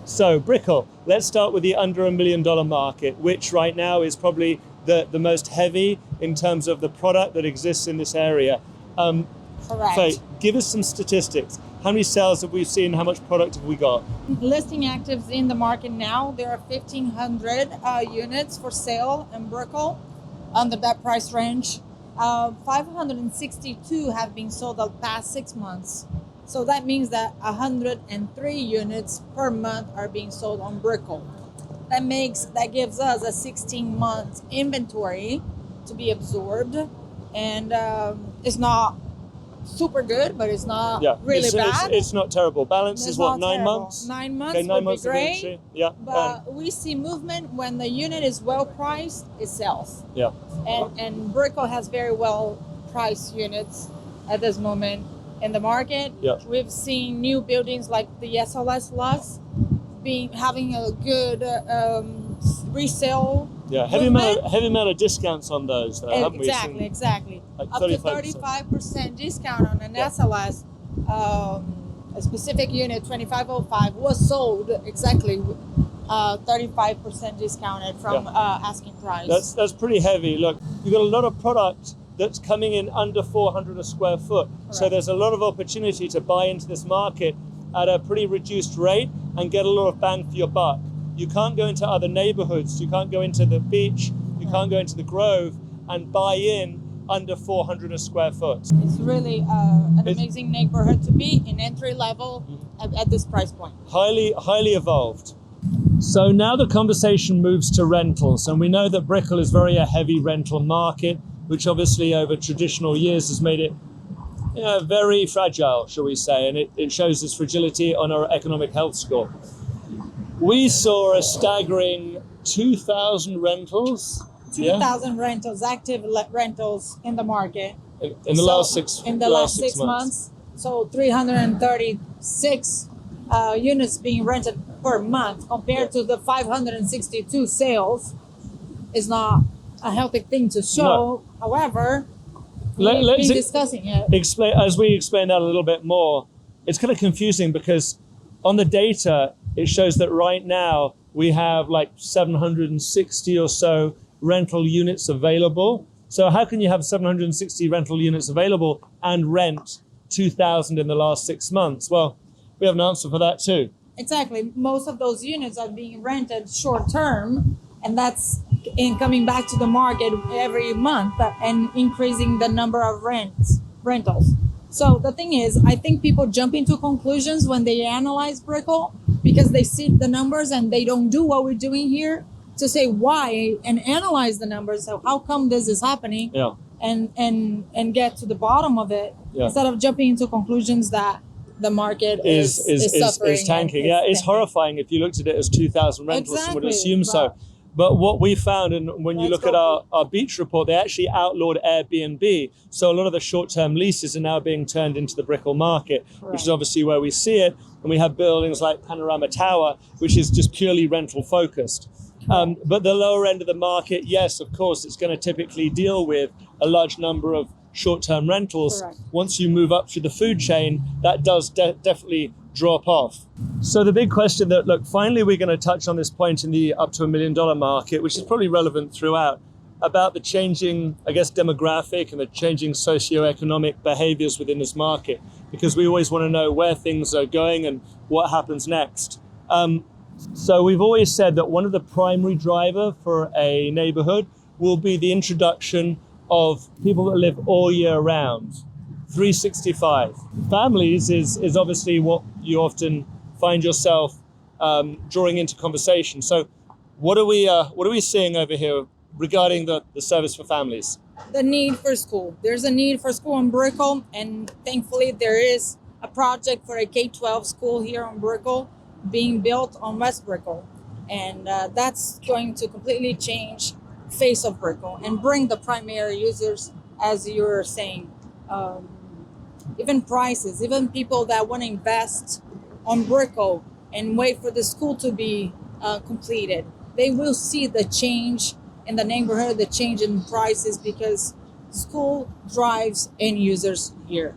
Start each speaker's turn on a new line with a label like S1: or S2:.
S1: So Brickell, let's start with the under $1 million market, which right now is probably the most heavy in terms of the product that exists in this area.
S2: Correct.
S1: So give us some statistics. How many sales have we seen? How much product have we got?
S2: Listing actives in the market now, there are 1,500 units for sale in Brickell under that price range. 562 have been sold the past 6 months. So that means that 103 units per month are being sold on Brickell. That gives us a 16-month inventory to be absorbed, and it's not super good, but it's not really bad.
S1: It's not terrible. Balance is what, 9
S2: terrible.
S1: months?
S2: 9 months
S1: Okay, 9
S2: would
S1: months
S2: be great. But we see movement when the unit is well priced, it sells.
S1: Yeah.
S2: And Brickell has very well priced units at this moment in the market.
S1: Yeah.
S2: We've seen new buildings like the SLS Lux having a good resale.
S1: Yeah, heavy amount of discounts on those, though, haven't we?
S2: Exactly.
S1: Like
S2: Up to 35% discount on an SLS. A specific unit, 2505, was sold exactly 35% discounted from asking price.
S1: That's pretty heavy. Look, you've got a lot of product that's coming in under 400 a square foot.
S2: Correct.
S1: So there's a lot of opportunity to buy into this market at a pretty reduced rate and get a lot of bang for your buck. You can't go into other neighborhoods. You can't go into the beach. You can't go into the Grove and buy in under 400 a square foot.
S2: It's really an amazing neighborhood to be in, entry level at this price point.
S1: Highly evolved. So now the conversation moves to rentals, and we know that Brickell is very a heavy rental market, which obviously over traditional years has made it very fragile, shall we say, and it shows its fragility on our economic health score. We saw a staggering 2,000 rentals.
S2: 2,000 rentals, active rentals in the market.
S1: In the last 6
S2: months. So 336 units being rented per month compared to the 562 sales is not a healthy thing to show.
S1: No.
S2: However, let's be discussing it.
S1: As we explain that a little bit more, it's kind of confusing because on the data, it shows that right now we have like 760 or so rental units available. So how can you have 760 rental units available and rent 2,000 in the last 6 months? Well, we have an answer for that too.
S2: Exactly. Most of those units are being rented short term, and that's coming back to the market every month and increasing the number of rentals. So the thing is, I think people jump into conclusions when they analyze Brickell because they see the numbers and they don't do what we're doing here to say why and analyze the numbers. So how come this is happening?
S1: Yeah.
S2: And get to the bottom of it instead of jumping into conclusions that the market is suffering.
S1: Is tanking. It's horrifying if you looked at it as 2,000 rentals and would assume so. But what we found, and when you look at our beach report, they actually outlawed Airbnb. So a lot of the short-term leases are now being turned into the Brickell market, which is obviously where we see it. And we have buildings like Panorama Tower, which is just purely rental focused. But the lower end of the market, yes, of course, it's going to typically deal with a large number of short-term rentals.
S2: Correct.
S1: Once you move up through the food chain, that does definitely drop off. So the big question that, look, finally we're going to touch on this point in the up to $1 million market, which is probably relevant throughout, about the changing, I guess, demographic and the changing socioeconomic behaviors within this market, because we always want to know where things are going and what happens next. So we've always said that one of the primary driver for a neighborhood will be the introduction of people that live all year round, 365. Families is obviously what you often find yourself drawing into conversation. So what are we seeing over here regarding the service for families?
S2: The need for school. There's a need for school in Brickell, and thankfully there is a project for a K-12 school here in Brickell being built on West Brickell, and that's going to completely change face of Brickell and bring the primary users, as you were saying, even prices, even people that want to invest on Brickell and wait for the school to be completed. They will see the change in the neighborhood, the change in prices, because school drives end users here.